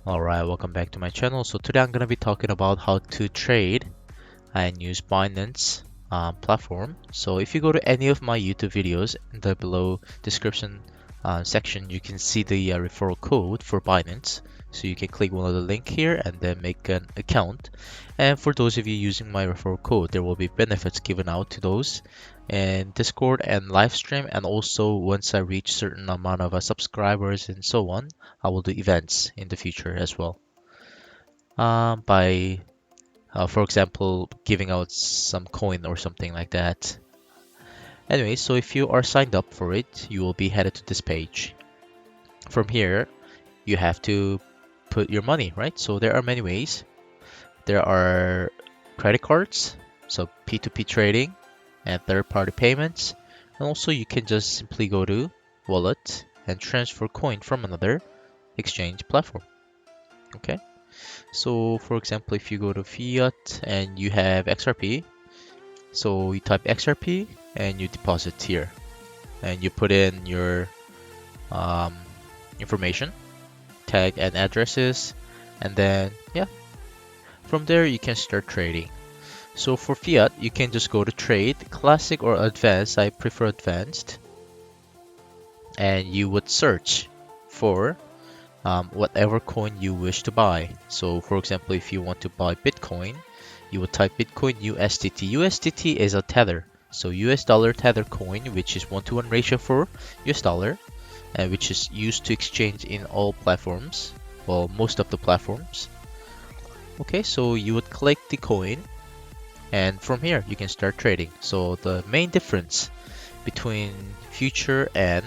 Alright, welcome back to my channel. So today I'm going to be talking about how to trade and use Binance platform. So if you go to any of my YouTube videos in the below description section, you can see the referral code for Binance. So you can click one of the link here and then make an account. And for those of you using my referral code, there will be benefits given out to those in Discord and live stream. And also once I reach certain amount of subscribers and so on, I will do events in the future as well. By for example, giving out some coin or something like that. Anyway, so if you are signed up for it, you will be headed to this page. From here, you have to put your money, right? So there are many ways. There are credit cards, so P2P trading and third-party payments. And also you can just simply go to wallet and transfer coin from another exchange platform. Okay. So for example, if you go to Fiat and you have XRP, so you type XRP and you deposit here and you put in your information, tag and addresses, and then yeah, from there you can start trading. So for Fiat, you can just go to trade, classic or advanced. I prefer advanced, and you would search for whatever coin you wish to buy. So for example, if you want to buy Bitcoin, you would type Bitcoin USDT. USDT is a tether. So US dollar tether coin, which is 1-to-1 ratio for US dollar, and which is used to exchange in all platforms. Well, most of the platforms. Okay, so you would click the coin, and from here you can start trading. So the main difference between future and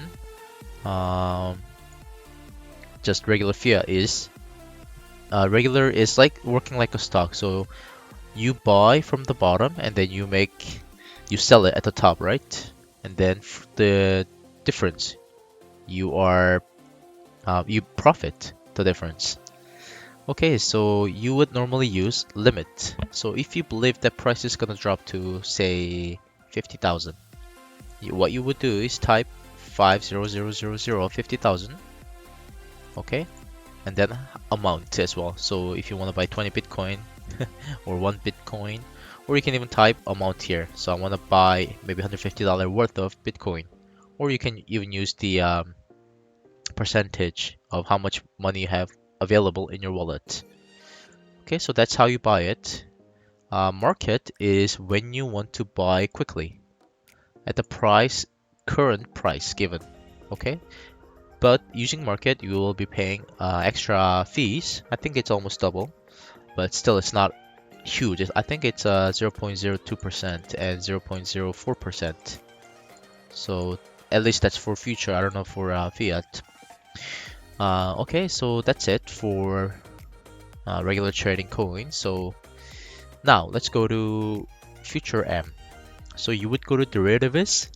just regular fiat is regular is like working like a stock. So you buy from the bottom and then you sell it at the top, right? And then the difference you profit the difference. Okay, so you would normally use limit. So if you believe that price is gonna drop to say 50,000, what you would do is type 50,000, okay, and then amount as well. So if you want to buy 20 Bitcoin or 1 Bitcoin, or you can even type amount here. So I want to buy maybe $150 worth of Bitcoin, or you can even use the percentage of how much money you have available in your wallet. Okay, so that's how you buy it. Market is when you want to buy quickly at the current price given. Okay, but using market, you will be paying extra fees. I think it's almost double, but still it's not huge. I think it's 0.02% and 0.04%. So at least that's for future. I don't know for fiat. Okay, so that's it for regular trading coins. So now let's go to future M. So you would go to derivatives,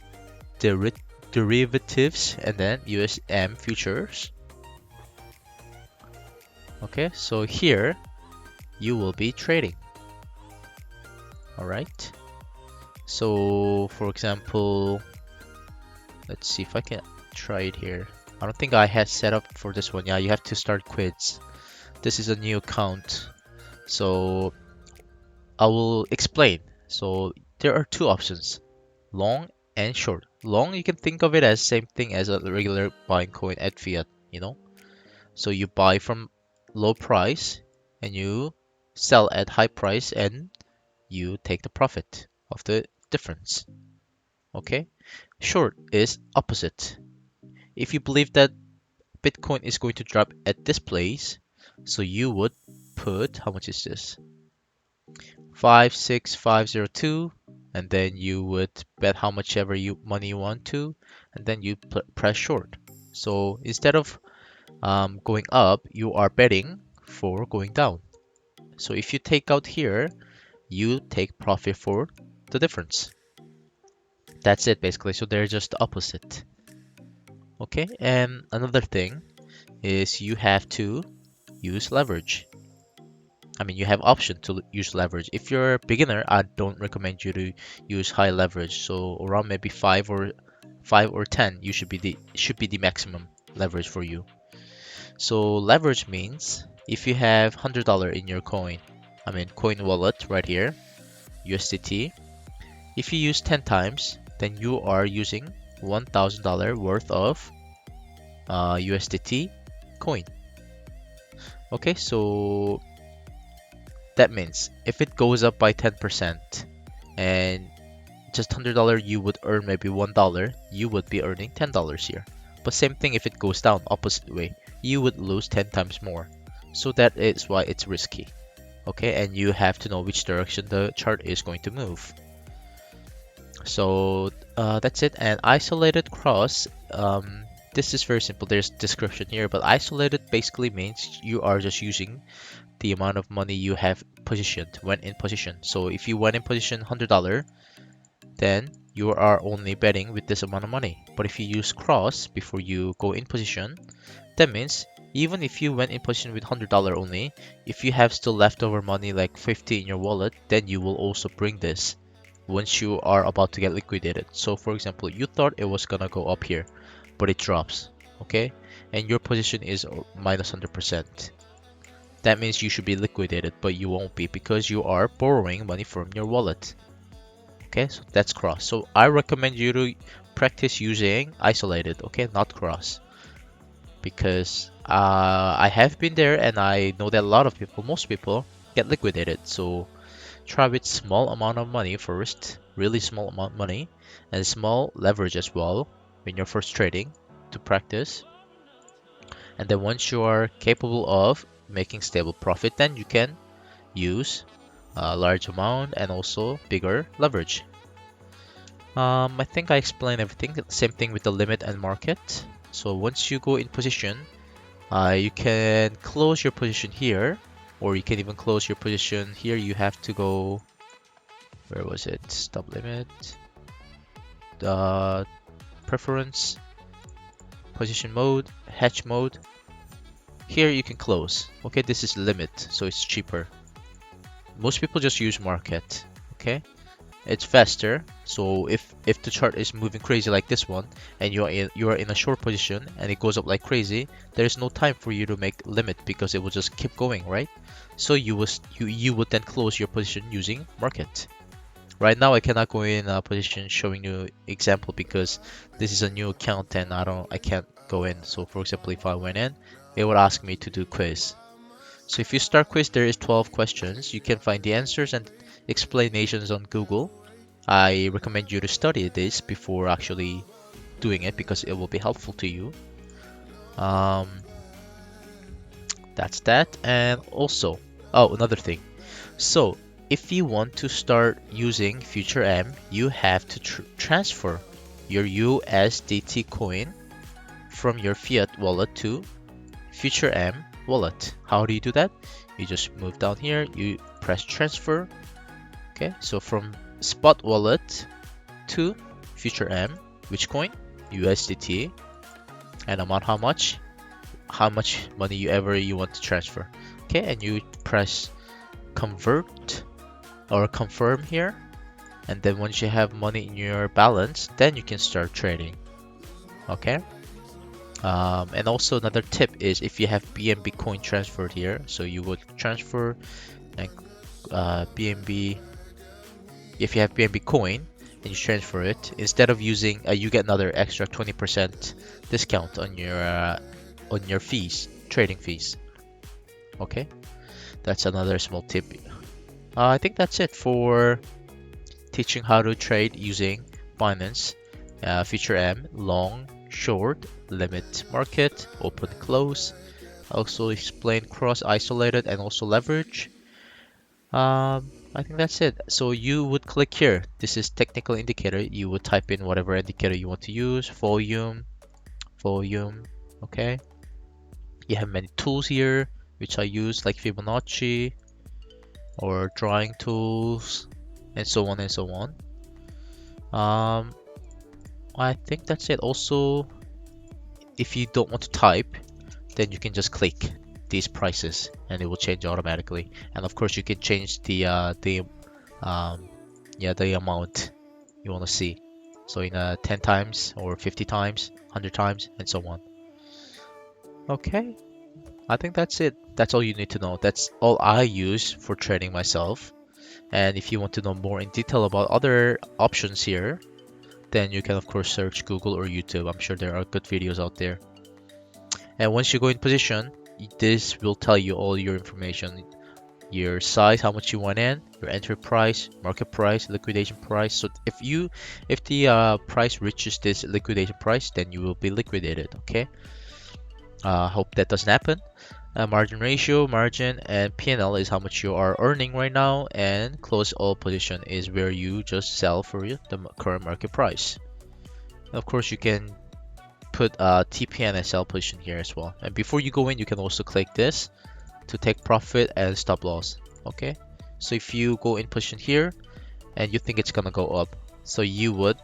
and then USM futures. Okay, so here you will be trading. All right. So for example, let's see if I can try it here. I don't think I had set up for this one. Yeah, you have to start quiz. This is a new account, so I will explain. So there are two options, long and short. Long, you can think of it as same thing as a regular buying coin at fiat, you know. So you buy from low price and you sell at high price and you take the profit of the difference. Okay. Short is opposite. If you believe that Bitcoin is going to drop at this place, so you would put, how much is this? 56502, and then you would bet how much ever money you want to, and then you press short. So instead of going up, you are betting for going down. So if you take out here, you take profit for the difference. That's it basically. So they're just the opposite. Okay, and another thing is you have to use leverage. I mean, you have option to use leverage. If you're a beginner, I don't recommend you to use high leverage. So around maybe 5 or 10, you should be the maximum leverage for you. So leverage means if you have $100 in your coin wallet right here, USDT, if you use 10 times, then you are using $1,000 worth of USDT coin. Okay, so that means if it goes up by 10% and just $100 you would earn maybe $1, you would be earning $10 here. But same thing if it goes down opposite way, you would lose 10 times more. So that is why it's risky. Okay, and you have to know which direction the chart is going to move. So that's it. And isolated cross, this is very simple. There's description here, but isolated basically means you are just using the amount of money you have positioned when in position. So if you went in position $100, then you are only betting with this amount of money. But if you use cross before you go in position, that means even if you went in position with $100 only, if you have still leftover money like 50 in your wallet, then you will also bring this once you are about to get liquidated. So for example, you thought it was gonna go up here, but it drops, okay? And your position is minus 100%. That means you should be liquidated, but you won't be because you are borrowing money from your wallet. Okay, so that's cross. So I recommend you to practice using isolated, okay, not cross. Because I have been there and I know that a lot of people, most people, get liquidated. So try with small amount of money first, really small amount of money, and small leverage as well when you're first trading to practice. And then once you are capable of making stable profit, then you can use a large amount and also bigger leverage. I think I explained everything. Same thing with the limit and market. So once you go in position, you can close your position here, or you can even close your position here. You have to go, where was it? Stop limit, preference, position mode, hedge mode. Here you can close. Okay, this is limit, so it's cheaper. Most people just use market. Okay, it's faster. So if the chart is moving crazy like this one, and you are in a short position and it goes up like crazy, there is no time for you to make limit because it will just keep going, right? So you would then close your position using market. Right now I cannot go in a position showing you example because this is a new account and I can't go in. So for example, if I went in, it would ask me to do quiz. So if you start quiz, there is 12 questions. You can find the answers and explanations on Google. I recommend you to study this before actually doing it because it will be helpful to you. That's that. And also, another thing. So if you want to start using Future M, you have to transfer your USDT coin from your Fiat wallet to Future M wallet. How do you do that? You just move down here, you press transfer. Okay, so from spot wallet to Future M, which coin? USDT. And amount how much? How much money you want to transfer. Okay, and you press convert or confirm here. And then once you have money in your balance, then you can start trading. Okay. And also another tip is if you have BNB coin transferred here, so you would transfer and BNB. If you have BNB coin and you transfer it, instead of using, you get another extra 20% discount on your fees, trading fees. Okay, that's another small tip. I think that's it for teaching how to trade using Binance Future M, long, short, limit, market, open, close. Also explain cross, isolated, and also leverage. I think that's it. So you would click here. This is technical indicator. You would type in whatever indicator you want to use. Volume. Okay. You have many tools here, which I use like Fibonacci or drawing tools, and so on and so on. I think that's it. Also, if you don't want to type, then you can just click these prices and it will change automatically. And of course you can change the amount you want to see, so in 10 times or 50 times, 100 times, and so on. Okay, I think that's it. That's all you need to know. That's all I use for trading myself. And if you want to know more in detail about other options here, then you can of course search Google or YouTube. I'm sure there are good videos out there. And once you go in position, this will tell you all your information, your size, how much you want in, your entry price, market price, liquidation price. So if the price reaches this liquidation price, then you will be liquidated. Okay. Hope that doesn't happen. Margin ratio, margin, and P&L is how much you are earning right now, and close all position is where you just sell for the current market price. Of course, you can put TP and SL position here as well. And before you go in, you can also click this to take profit and stop loss. Okay, so if you go in position here and you think it's gonna go up, so you would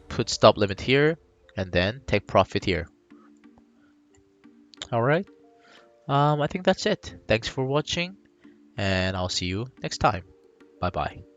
put stop limit here and then take profit here. All right. I think that's it. Thanks for watching, and I'll see you next time. Bye bye.